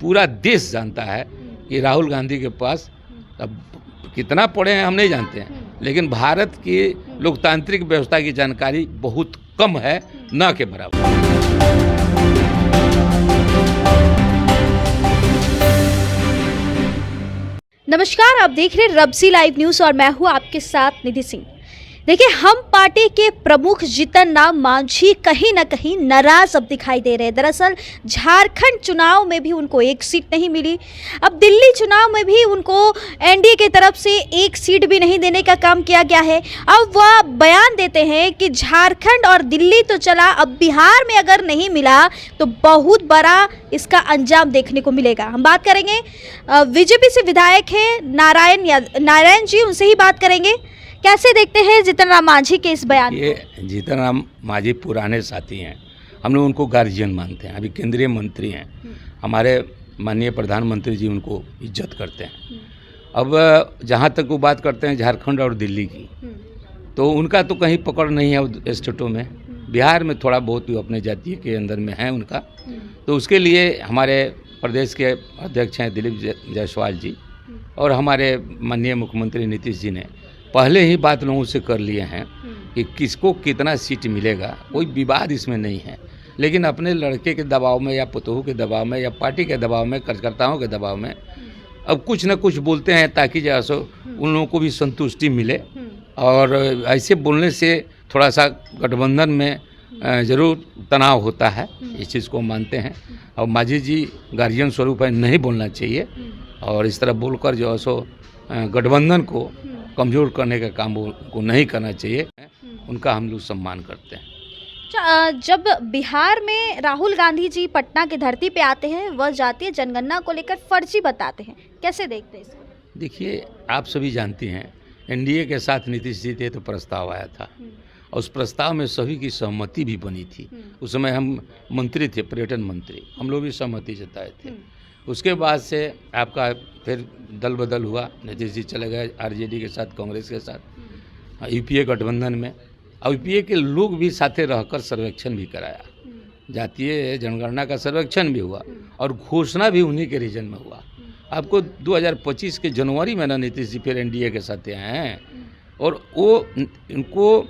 पूरा देश जानता है कि राहुल गांधी के पास अब कितना पढ़े हैं हम नहीं जानते हैं, लेकिन भारत की लोकतांत्रिक व्यवस्था की जानकारी बहुत कम है, न के बराबर। नमस्कार, आप देख रहे हैं रब्सी लाइव न्यूज़ और मैं हूं आपके साथ निधि सिंह। देखिए, हम पार्टी के प्रमुख जीतन राम मांझी कहीं ना कहीं नाराज अब दिखाई दे रहे हैं। दरअसल झारखंड चुनाव में भी उनको एक सीट नहीं मिली। अब दिल्ली चुनाव में भी उनको एनडीए की तरफ से एक सीट भी नहीं देने का काम किया गया है। अब वह बयान देते हैं कि झारखंड और दिल्ली तो चला, अब बिहार में अगर नहीं मिला तो बहुत बड़ा इसका अंजाम देखने को मिलेगा। हम बात करेंगे बीजेपी से विधायक है नारायण जी, उनसे ही बात करेंगे। कैसे देखते हैं जीतन राम मांझी के इस बयान को? ये जीतन राम मांझी पुराने साथी हैं, हम लोग उनको गार्जियन मानते हैं। अभी केंद्रीय मंत्री हैं, हमारे माननीय प्रधानमंत्री जी उनको इज्जत करते हैं। अब जहाँ तक वो बात करते हैं झारखंड और दिल्ली की, तो उनका तो कहीं पकड़ नहीं है उन स्टेटों में। बिहार में थोड़ा बहुत अपने जातीय के अंदर में है उनका, तो उसके लिए हमारे प्रदेश के अध्यक्ष हैं दिलीप जायसवाल जी और हमारे माननीय मुख्यमंत्री नीतीश जी ने पहले ही बात लोगों से कर लिए हैं कि किसको कितना सीट मिलेगा। कोई विवाद इसमें नहीं है, लेकिन अपने लड़के के दबाव में या पुतोहू के दबाव में या पार्टी के दबाव में, कार्यकर्ताओं के दबाव में अब कुछ न कुछ बोलते हैं ताकि जैसे उन लोगों को भी संतुष्टि मिले। और ऐसे बोलने से थोड़ा सा गठबंधन में ज़रूर तनाव होता है, इस चीज़ को मानते हैं। और मांझी जी गार्जियन स्वरूप है, नहीं बोलना चाहिए और इस तरह बोलकर जो है सो गठबंधन को कमज़ोर करने का काम को नहीं करना चाहिए। उनका हम लोग सम्मान करते हैं। जब बिहार में राहुल गांधी जी पटना की धरती पे आते हैं, वह जातीय जनगणना को लेकर फर्जी बताते हैं, कैसे देखते हैं इसको? देखिए, आप सभी जानती हैं एनडीए के साथ नीतीश जी थे तो प्रस्ताव आया था और उस प्रस्ताव में सभी की सहमति भी बनी थी। उस समय हम मंत्री थे, पर्यटन मंत्री, हम लोग भी सहमति जताए थे। उसके बाद से आपका फिर दल बदल हुआ, नीतीश जी चले गए आरजेडी के साथ, कांग्रेस के साथ, यूपीए गठबंधन में। और यूपीए के लोग भी साथे रहकर सर्वेक्षण भी कराया, जातीय जनगणना का सर्वेक्षण भी हुआ और घोषणा भी उन्हीं के रीजन में हुआ। आपको 2025 के जनवरी में ना नीतीश जी फिर एनडीए के साथ आए हैं और वो इनको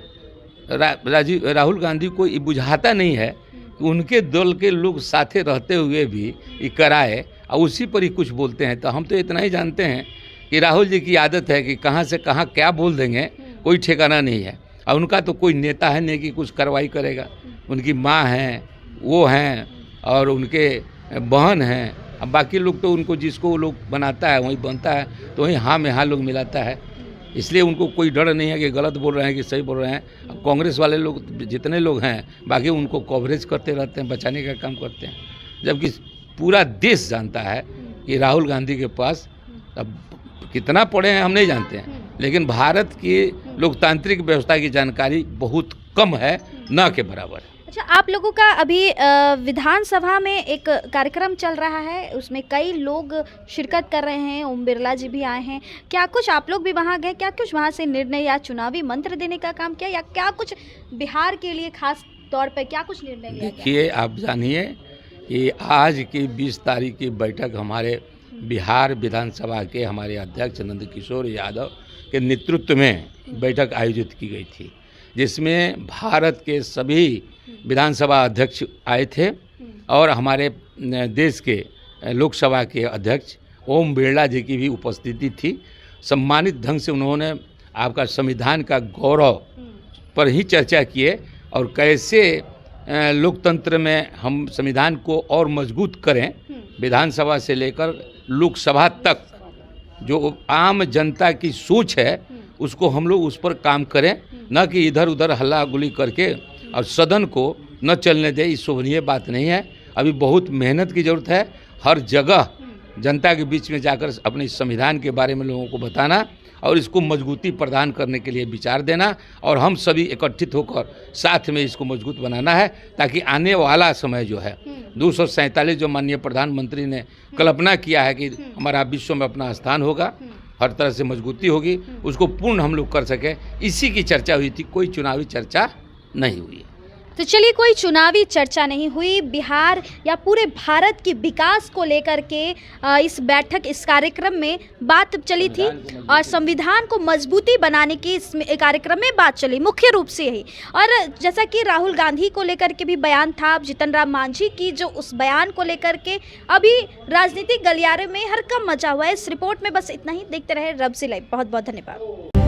राहुल गांधी को ये बुझाता नहीं है कि उनके दल के लोग साथे रहते हुए भी ये कराए और उसी पर ही कुछ बोलते हैं। तो हम तो इतना ही जानते हैं कि राहुल जी की आदत है कि कहाँ से कहाँ क्या बोल देंगे, कोई ठिकाना नहीं है। और उनका तो कोई नेता है नहीं कि कुछ कार्रवाई करेगा। उनकी माँ हैं, वो हैं और उनके बहन हैं। अब बाकी लोग तो उनको जिसको वो लोग बनाता है वही बनता है, तो वहीं हाँ में हाँ लोग मिलाता है। इसलिए उनको कोई डर नहीं है कि गलत बोल रहे हैं कि सही बोल रहे हैं। अब कांग्रेस वाले लोग जितने लोग हैं बाकी उनको कवरेज करते रहते हैं, बचाने का काम करते हैं, जबकि पूरा देश जानता है कि राहुल गांधी के पास अब कितना पढ़े हैं हम नहीं जानते हैं, लेकिन भारत की लोकतांत्रिक व्यवस्था की जानकारी बहुत कम है, न के बराबर है। अच्छा, आप लोगों का अभी विधानसभा में एक कार्यक्रम चल रहा है, उसमें कई लोग शिरकत कर रहे हैं, ओम बिरला जी भी आए हैं। क्या कुछ आप लोग भी वहाँ गए? क्या कुछ वहाँ से निर्णय या चुनावी मंत्र देने का काम किया, या क्या कुछ बिहार के लिए खास तौर पर क्या कुछ निर्णय लिया? देखिए, आप जानिए कि आज की 20 तारीख की बैठक हमारे बिहार विधानसभा के हमारे अध्यक्ष नंदकिशोर यादव के नेतृत्व में बैठक आयोजित की गई थी, जिसमें भारत के सभी विधानसभा अध्यक्ष आए थे और हमारे देश के लोकसभा के अध्यक्ष ओम बिरला जी की भी उपस्थिति थी। सम्मानित ढंग से उन्होंने आपका संविधान का गौरव पर ही चर्चा किए और कैसे लोकतंत्र में हम संविधान को और मजबूत करें, विधानसभा से लेकर लोकसभा तक जो आम जनता की सोच है उसको हम लोग उस पर काम करें, न कि इधर उधर हल्ला गुली करके और सदन को न चलने दे। इस शोभनीय बात नहीं है। अभी बहुत मेहनत की ज़रूरत है, हर जगह जनता के बीच में जाकर अपने संविधान के बारे में लोगों को बताना और इसको मजबूती प्रदान करने के लिए विचार देना और हम सभी एकत्रित होकर साथ में इसको मजबूत बनाना है, ताकि आने वाला समय जो है 247 जो माननीय प्रधानमंत्री ने कल्पना किया है कि हमारा विश्व में अपना स्थान होगा, हर तरह से मजबूती होगी, उसको पूर्ण हम लोग कर सके, इसी की चर्चा हुई थी। कोई चुनावी चर्चा नहीं हुई। तो चलिए, कोई चुनावी चर्चा नहीं हुई, बिहार या पूरे भारत की विकास को लेकर के इस बैठक, इस कार्यक्रम में बात चली थी और संविधान को मजबूती बनाने की इस कार्यक्रम में बात चली, मुख्य रूप से यही। और जैसा कि राहुल गांधी को लेकर के भी बयान था, जीतन राम मांझी की जो उस बयान को लेकर के अभी राजनीतिक गलियारे में हरकम मचा हुआ है। इस रिपोर्ट में बस इतना ही। देखते रहे रब से लाइव। बहुत बहुत धन्यवाद।